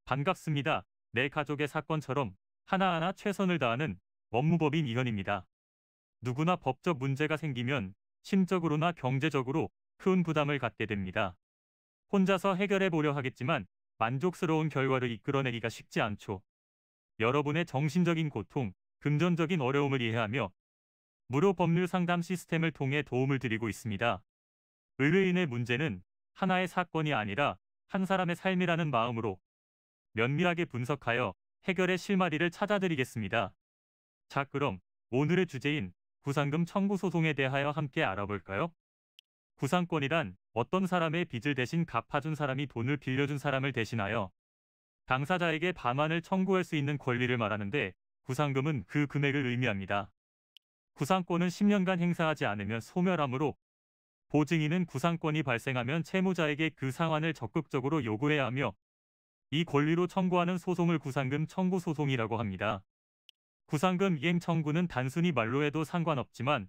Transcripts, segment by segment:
반갑습니다. 내 가족의 사건처럼 하나하나 최선을 다하는 법무법인 이현입니다. 누구나 법적 문제가 생기면 심적으로나 경제적으로 큰 부담을 갖게 됩니다. 혼자서 해결해 보려 하겠지만 만족스러운 결과를 이끌어내기가 쉽지 않죠. 여러분의 정신적인 고통, 금전적인 어려움을 이해하며 무료 법률 상담 시스템을 통해 도움을 드리고 있습니다. 의뢰인의 문제는 하나의 사건이 아니라 한 사람의 삶이라는 마음으로 면밀하게 분석하여 해결의 실마리를 찾아드리겠습니다. 자, 그럼 오늘의 주제인 구상금 청구 소송에 대하여 함께 알아볼까요? 구상권이란 어떤 사람의 빚을 대신 갚아준 사람이 돈을 빌려준 사람을 대신하여 당사자에게 반환을 청구할 수 있는 권리를 말하는데, 구상금은 그 금액을 의미합니다. 구상권은 10년간 행사하지 않으면 소멸하므로 보증인은 구상권이 발생하면 채무자에게 그 상환을 적극적으로 요구해야 하며, 이 권리로 청구하는 소송을 구상금 청구 소송이라고 합니다. 구상금 이행 청구는 단순히 말로 해도 상관없지만,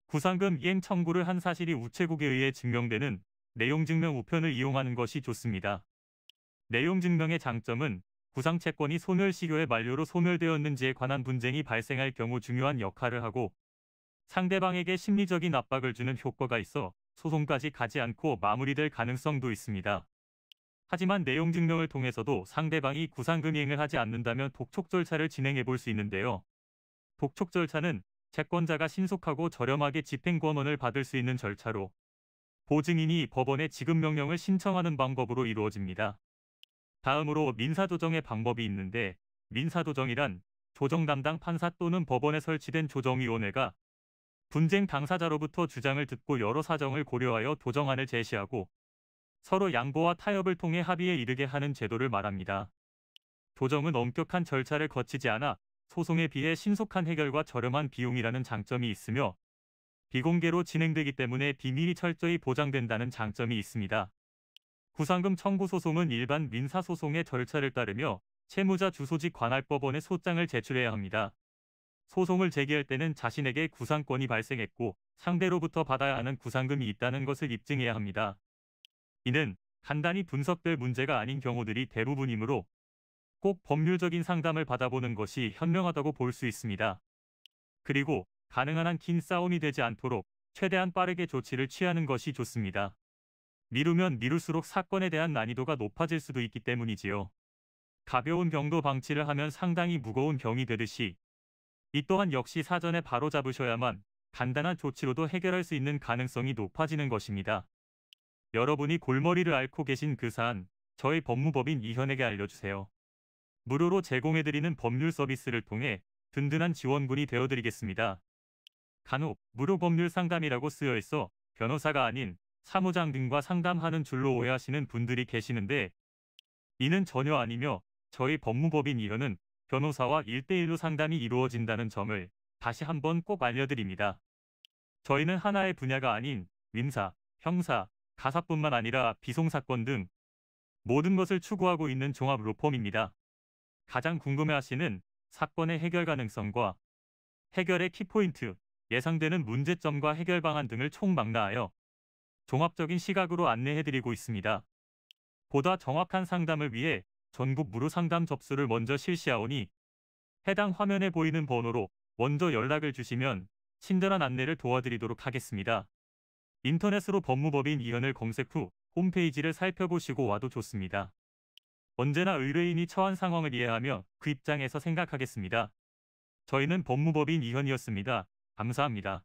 구상금 이행 청구를 한 사실이 우체국에 의해 증명되는 내용증명 우편을 이용하는 것이 좋습니다. 내용증명의 장점은 구상채권이 소멸시효의 만료로 소멸되었는지에 관한 분쟁이 발생할 경우 중요한 역할을 하고, 상대방에게 심리적인 압박을 주는 효과가 있어 소송까지 가지 않고 마무리될 가능성도 있습니다. 하지만 내용증명을 통해서도 상대방이 구상금 이행을 하지 않는다면 독촉 절차를 진행해 볼 수 있는데요. 독촉 절차는 채권자가 신속하고 저렴하게 집행권원을 받을 수 있는 절차로, 보증인이 법원에 지급명령을 신청하는 방법으로 이루어집니다. 다음으로 민사조정의 방법이 있는데, 민사조정이란 조정 담당 판사 또는 법원에 설치된 조정위원회가 분쟁 당사자로부터 주장을 듣고 여러 사정을 고려하여 조정안을 제시하고 서로 양보와 타협을 통해 합의에 이르게 하는 제도를 말합니다. 조정은 엄격한 절차를 거치지 않아 소송에 비해 신속한 해결과 저렴한 비용이라는 장점이 있으며, 비공개로 진행되기 때문에 비밀이 철저히 보장된다는 장점이 있습니다. 구상금 청구 소송은 일반 민사소송의 절차를 따르며 채무자 주소지 관할법원에 소장을 제출해야 합니다. 소송을 제기할 때는 자신에게 구상권이 발생했고 상대로부터 받아야 하는 구상금이 있다는 것을 입증해야 합니다. 이는 간단히 분석될 문제가 아닌 경우들이 대부분이므로 꼭 법률적인 상담을 받아보는 것이 현명하다고 볼 수 있습니다. 그리고 가능한 한 긴 싸움이 되지 않도록 최대한 빠르게 조치를 취하는 것이 좋습니다. 미루면 미룰수록 사건에 대한 난이도가 높아질 수도 있기 때문이지요. 가벼운 병도 방치를 하면 상당히 무거운 병이 되듯이, 이 또한 역시 사전에 바로잡으셔야만 간단한 조치로도 해결할 수 있는 가능성이 높아지는 것입니다. 여러분이 골머리를 앓고 계신 그 사안, 저희 법무법인 이현에게 알려주세요. 무료로 제공해드리는 법률 서비스를 통해 든든한 지원군이 되어드리겠습니다. 간혹 무료 법률 상담이라고 쓰여 있어 변호사가 아닌 사무장 등과 상담하는 줄로 오해하시는 분들이 계시는데, 이는 전혀 아니며 저희 법무법인 이현은 변호사와 1대1로 상담이 이루어진다는 점을 다시 한번 꼭 알려드립니다. 저희는 하나의 분야가 아닌 민사, 형사, 가사뿐만 아니라 비송사건 등 모든 것을 추구하고 있는 종합 로펌입니다. 가장 궁금해하시는 사건의 해결 가능성과 해결의 키포인트, 예상되는 문제점과 해결 방안 등을 총망라하여 종합적인 시각으로 안내해드리고 있습니다. 보다 정확한 상담을 위해 전국 무료 상담 접수를 먼저 실시하오니, 해당 화면에 보이는 번호로 먼저 연락을 주시면 친절한 안내를 도와드리도록 하겠습니다. 인터넷으로 법무법인 이현을 검색 후 홈페이지를 살펴보시고 와도 좋습니다. 언제나 의뢰인이 처한 상황을 이해하며 그 입장에서 생각하겠습니다. 저희는 법무법인 이현이었습니다. 감사합니다.